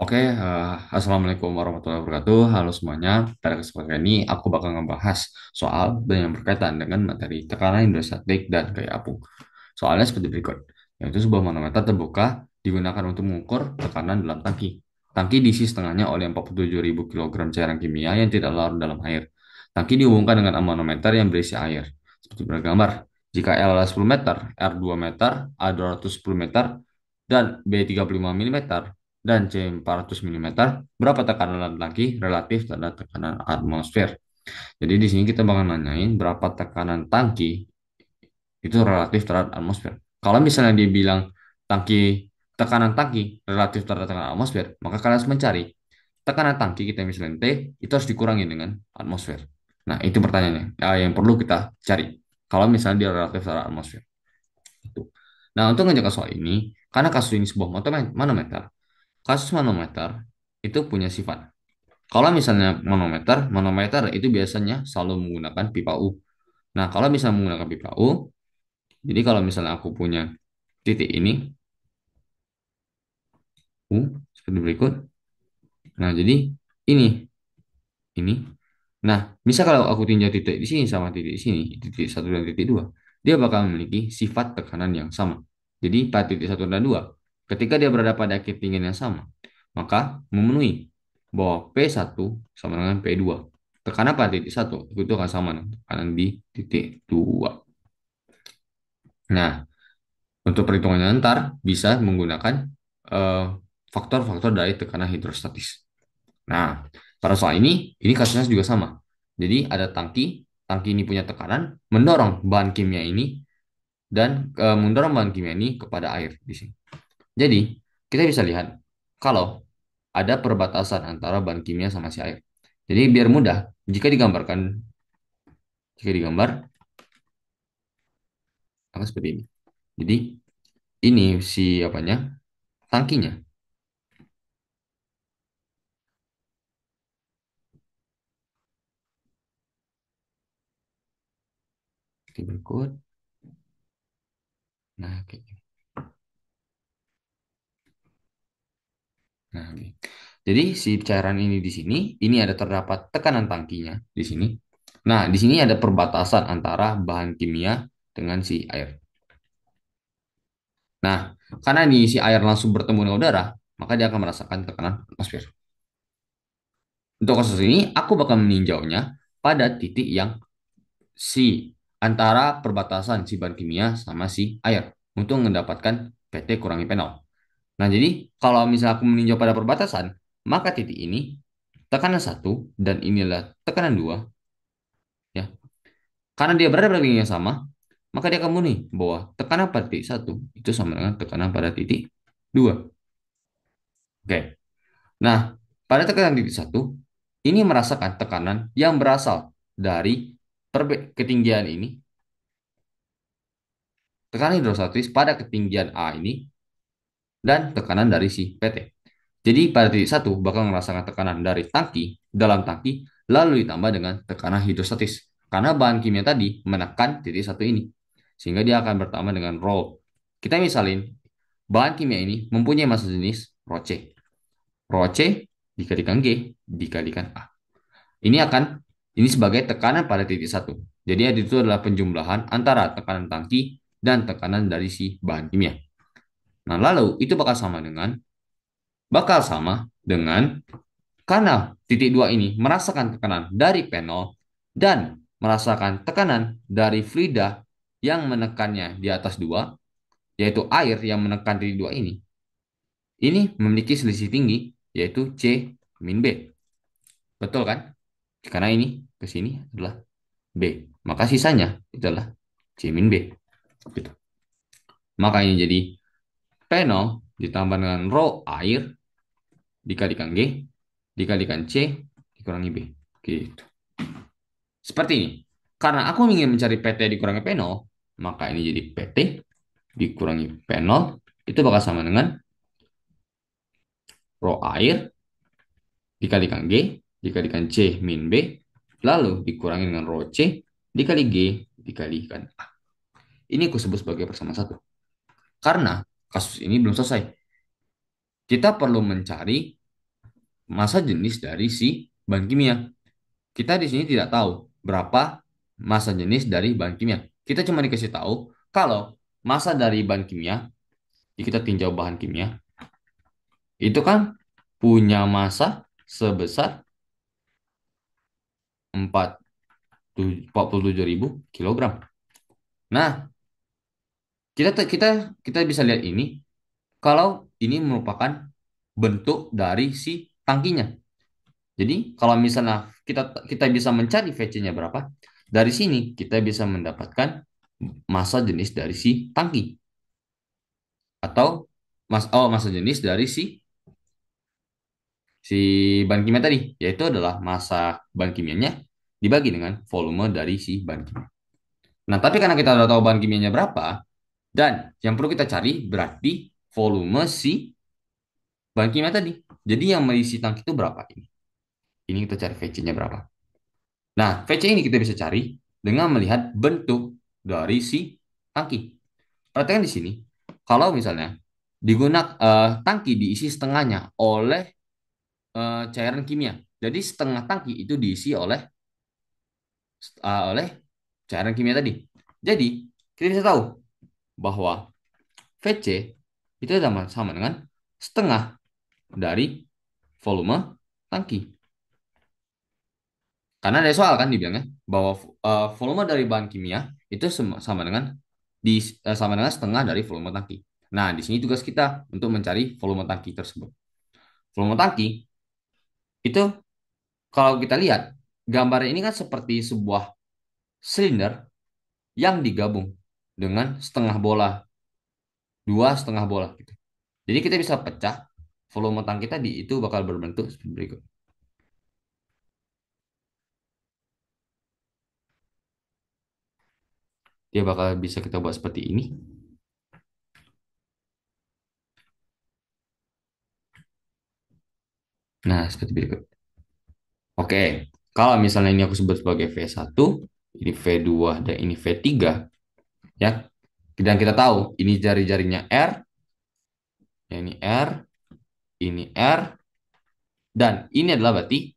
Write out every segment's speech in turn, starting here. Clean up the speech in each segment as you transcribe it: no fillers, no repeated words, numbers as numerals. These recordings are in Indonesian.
Oke, Assalamualaikum warahmatullahi wabarakatuh. Halo semuanya. Pada kesempatan ini aku bakal ngebahas soal yang berkaitan dengan materi tekanan hidrostatik dan gaya apung. Soalnya seperti berikut, yaitu sebuah manometer terbuka digunakan untuk mengukur tekanan dalam tangki. Tangki diisi setengahnya oleh 47.000 kilogram cairan kimia yang tidak larut dalam air. Tangki dihubungkan dengan manometer yang berisi air. Seperti bergambar, jika L adalah 10 meter, R 2 meter, A 210 meter, dan B 35 milimeter dan C 400 milimeter, berapa tekanan dalam tangki relatif terhadap tekanan atmosfer. Jadi di sini kita bakal nanyain berapa tekanan tangki itu relatif terhadap atmosfer. Kalau misalnya dia bilang tekanan tangki relatif terhadap tekanan atmosfer, maka kalian harus mencari tekanan tangki kita misalnya T itu harus dikurangi dengan atmosfer. Nah, itu pertanyaannya yang perlu kita cari. Kalau misalnya dia relatif terhadap atmosfer. Itu. Nah, untuk ngejawab soal ini, karena kasus ini sebuah manometer, kasus manometer itu punya sifat. Kalau misalnya manometer itu biasanya selalu menggunakan pipa U. Nah, kalau misalnya menggunakan pipa U, jadi kalau misalnya aku punya titik ini, U, seperti berikut. Nah, jadi ini, ini. Nah, misal kalau aku tinjau titik di sini sama titik di sini, titik satu dan titik dua, dia bakal memiliki sifat tekanan yang sama. Jadi pada titik satu dan dua, ketika dia berada pada ketinggian yang sama, maka memenuhi bahwa P1 sama dengan P2. Tekanan pada titik satu itu akan sama dengan tekanan di titik dua. Nah, untuk perhitungannya ntar bisa menggunakan eh, faktor-faktor dari tekanan hidrostatis. Nah, pada soal ini kasusnya juga sama. Jadi ada tangki, tangki ini punya tekanan, mendorong bahan kimia ini dan mendorong bahan kimia ini kepada air di sini. Jadi, kita bisa lihat kalau ada perbatasan antara bahan kimia sama si air. Jadi, biar mudah, jika digambar, akan seperti ini. Jadi, ini si apanya? Tangkinya. Oke, berikut. Nah, oke. Nah, oke. Jadi si cairan ini di sini, ini ada terdapat tekanan tangkinya di sini. Nah, di sini ada perbatasan antara bahan kimia dengan si air. Nah, karena di si air langsung bertemu dengan udara, maka dia akan merasakan tekanan atmosfer. Untuk kasus ini, aku bakal meninjaunya pada titik yang si antara perbatasan si bahan kimia sama si air untuk mendapatkan PT kurangi penol. Nah, jadi kalau misalnya aku meninjau pada perbatasan, maka titik ini tekanan satu dan inilah tekanan dua, ya. Karena dia berada pada titik yang sama, maka dia akan memenuhi bahwa tekanan pada titik satu itu sama dengan tekanan pada titik dua. Oke. Nah, pada tekanan titik satu, ini merasakan tekanan yang berasal dari ketinggian ini, tekanan hidrostatis pada ketinggian A ini, dan tekanan dari si PT. Jadi pada titik satu bakal merasakan tekanan dari tangki, dalam tangki, lalu ditambah dengan tekanan hidrostatis. Karena bahan kimia tadi menekan titik satu ini. Sehingga dia akan bertambah dengan rho. Kita misalin, bahan kimia ini mempunyai massa jenis rho C. Rho C dikalikan G dikalikan A. Ini sebagai tekanan pada titik satu. Jadi itu adalah penjumlahan antara tekanan tangki dan tekanan dari si bahan kimia. Nah, lalu itu bakal sama dengan karena titik dua ini merasakan tekanan dari panel dan merasakan tekanan dari fluida yang menekannya di atas dua, yaitu air yang menekan titik dua ini. Ini memiliki selisih tinggi, yaitu C min B. Betul kan? Karena ini ke sini adalah B. Maka sisanya adalah C min B. Gitu. Maka ini jadi panel ditambah dengan rho air dikalikan G dikalikan C dikurangi B. Gitu. Seperti ini. Karena aku ingin mencari PT dikurangi P0, maka ini jadi PT dikurangi P0 itu bakal sama dengan rho air dikalikan G dikalikan C min B lalu dikurangi dengan rho C dikali G dikalikan A. Ini aku sebut sebagai persamaan satu. Karena kasus ini belum selesai. Kita perlu mencari massa jenis dari si bahan kimia. Kita di sini tidak tahu berapa massa jenis dari bahan kimia. Kita cuma dikasih tahu kalau massa dari bahan kimia, kita tinjau bahan kimia, itu kan punya massa sebesar 47.000 kilogram. Nah, kita bisa lihat ini kalau ini merupakan bentuk dari si tangkinya. Jadi, kalau misalnya kita kita bisa mencari VC-nya berapa, dari sini kita bisa mendapatkan massa jenis dari si tangki atau massa jenis dari si bahan kimia tadi, yaitu adalah massa bahan kimianya dibagi dengan volume dari si bahan kimia. Nah, tapi karena kita udah tahu bahan kimianya berapa, dan yang perlu kita cari berarti volume si bahan kimia tadi. Jadi yang mengisi tangki itu berapa ini? Ini kita cari VC-nya berapa. Nah, VC ini kita bisa cari dengan melihat bentuk dari si tangki. Perhatikan di sini, kalau misalnya digunakan tangki diisi setengahnya oleh cairan kimia. Jadi setengah tangki itu diisi oleh cairan kimia tadi. Jadi kita bisa tahu bahwa VC itu sama dengan setengah dari volume tangki. Karena ada soal kan dibilangnya bahwa volume dari bahan kimia itu sama dengan sama dengan setengah dari volume tangki. Nah, di sini tugas kita untuk mencari volume tangki tersebut. Volume tangki itu kalau kita lihat gambar ini kan seperti sebuah silinder yang digabung dengan setengah bola, dua setengah bola gitu. Jadi kita bisa pecah volume tangki tadi itu bakal berbentuk seperti berikut. Dia bakal bisa kita buat seperti ini. Nah, seperti berikut. Oke, kalau misalnya ini aku sebut sebagai V1, ini V2, dan ini V3, ya. Dan kita tahu ini jari-jarinya R, ya ini R, dan ini adalah berarti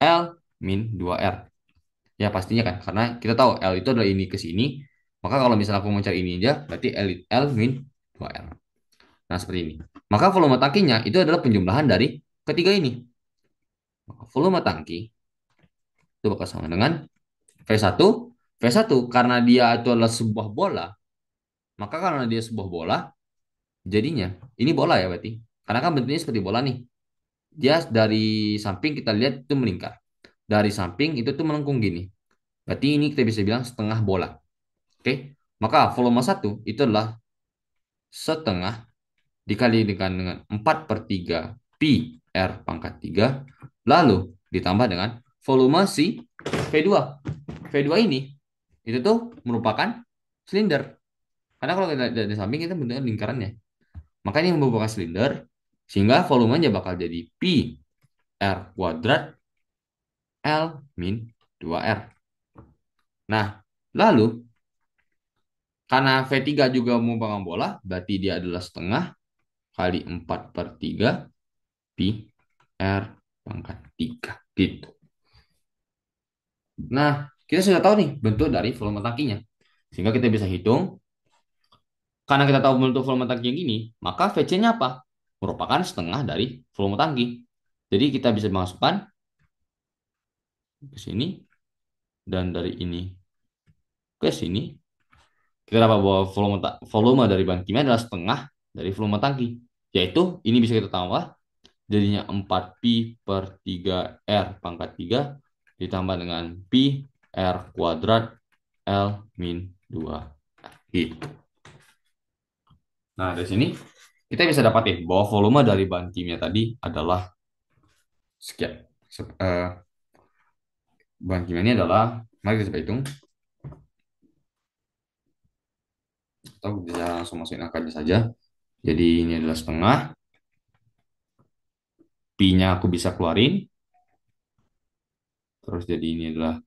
L min 2R. Ya pastinya kan, karena kita tahu L itu adalah ini ke sini, maka kalau misalnya aku mau cari ini aja, berarti L min 2R. Nah, seperti ini. Maka volume tangkinya itu adalah penjumlahan dari ketiga ini. Maka volume tangki itu bakal sama dengan V1. V1 karena dia itu adalah sebuah bola, maka karena dia sebuah bola, jadinya ini bola ya berarti. Karena kan bentuknya seperti bola nih. Dia dari samping kita lihat itu melingkar. Dari samping itu tuh melengkung gini. Berarti ini kita bisa bilang setengah bola. Oke. Maka volume satu itu adalah setengah dikali dengan 4 per 3 pi R pangkat 3. Lalu ditambah dengan volume si V2. V2 ini itu tuh merupakan silinder. Karena kalau kita lihat dari samping itu bentuknya lingkarannya. Makanya ini merupakan silinder sehingga volumenya bakal jadi pi R kuadrat L min 2R. Nah, lalu karena V3 juga merupakan bola, berarti dia adalah setengah kali 4 per 3 pi R pangkat 3. Gitu. Nah, kita sudah tahu nih bentuk dari volume tangkinya. Sehingga kita bisa hitung, karena kita tahu bentuk volume tangki yang ini, maka VC-nya apa? Merupakan setengah dari volume tangki. Jadi kita bisa masukkan ke sini, dan dari ini ke sini, kita dapat bahwa volume dari bahan kimia adalah setengah dari volume tangki. Yaitu, ini bisa kita tambah, jadinya 4 pi per 3 R pangkat 3 ditambah dengan pi R kuadrat L min 2 gitu. Nah, dari sini kita bisa dapatin bahwa volume dari bahan kimia tadi adalah sekian. Bahan kimia ini adalah, mari kita coba hitung. Atau bisa langsung masukin angkanya saja. Jadi ini adalah setengah. Pi-nya aku bisa keluarin. Terus jadi ini adalah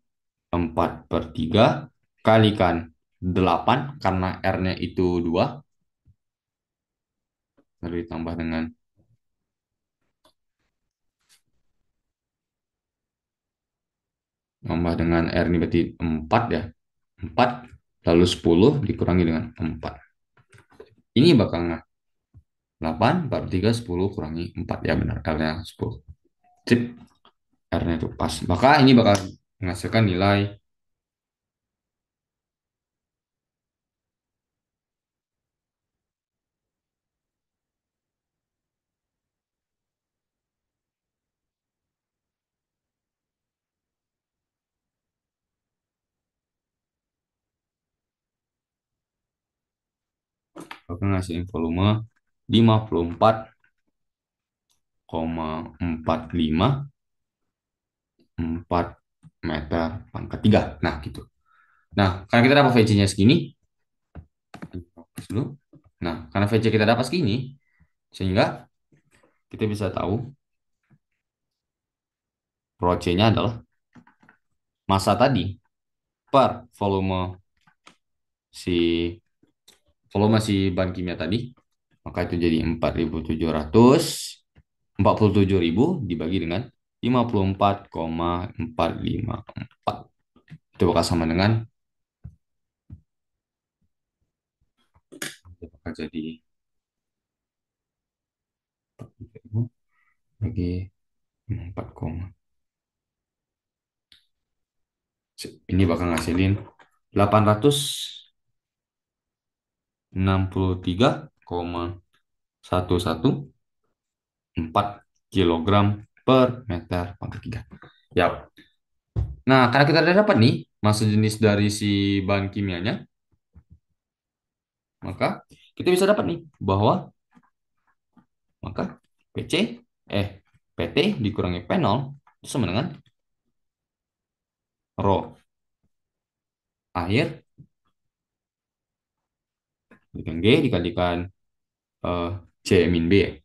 4 per 3 kalikan 8 karena R-nya itu 2. Lalu ditambah dengan tambah dengan R ini berarti 4 ya. 4 lalu 10 dikurangi dengan 4. Ini bakal 8, 43, 10 kurangi 4 ya benar. R-nya 10. Sip, R-nya itu pas. Maka ini bakal menghasilkan nilai, bakal ngasihin volume 54,45 meter pangkat 3. Nah, gitu. Nah, karena kita dapat VC-nya segini, fokus dulu. Nah, karena VC kita dapat segini, sehingga kita bisa tahu rho C-nya adalah massa tadi per si volume si bahan kimia tadi. Maka itu jadi 47.000 dibagi dengan 54,454. Itu bakal sama dengan, itu bakal jadi bagi 4, ini bakal ngasilin 863,114 kilogram per meter pangkat 3. Ya. Nah, karena kita udah dapat nih massa jenis dari si bahan kimianya, maka kita bisa dapat nih bahwa maka PC eh PT dikurangi P0 itu sama dengan rho akhir dikalikan G dikalikan eh, C min B ya.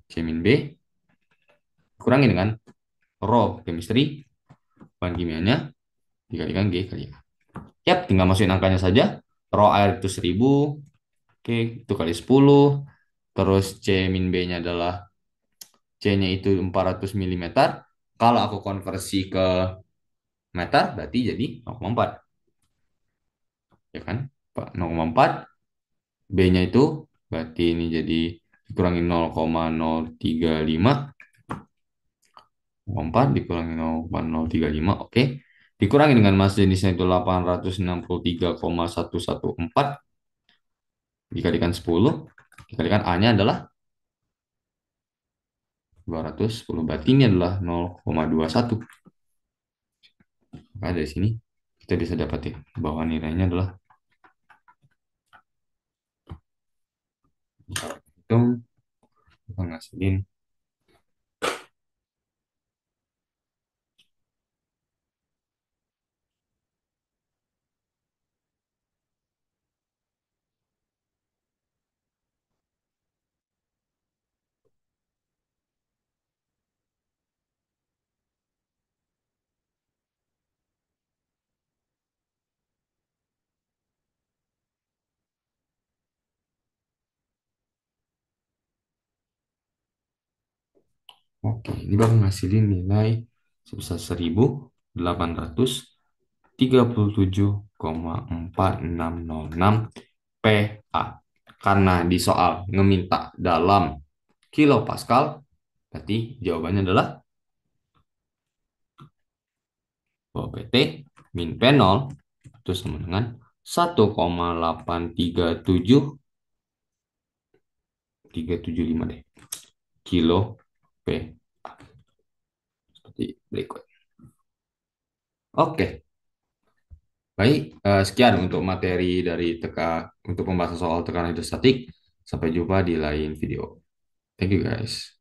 C min B kurangi dengan rho chemistry bahan kimianya dikalikan G kali A. Yap, tinggal masukin angkanya saja. Rho air itu 1000, oke, itu kali 10. Terus C min B-nya adalah C-nya itu 400 mm. Kalau aku konversi ke meter, berarti jadi 0,4. Ya kan? 0,4. B-nya itu berarti ini jadi dikurangi 0,035. 0,4 dikurangi 0,035, oke. Dikurangi dengan massa jenisnya itu 863,114 dikalikan 10, dikalikan A-nya adalah 210. Berarti ini adalah 0,21. Maka dari sini kita bisa dapat ya bahwa nilainya adalah, hitung ngasilin. Oke, ini bakal ngasilin nilai sebesar 1837,4606 PA. Karena di soal ngeminta dalam kilopascal, berarti jawabannya adalah bahwa PT min P0 itu sama dengan 1,837,375 deh. Kilo P. Seperti berikut. Oke, baik. Sekian untuk materi dari untuk pembahasan soal tekanan hidrostatik. Sampai jumpa di lain video. Thank you guys.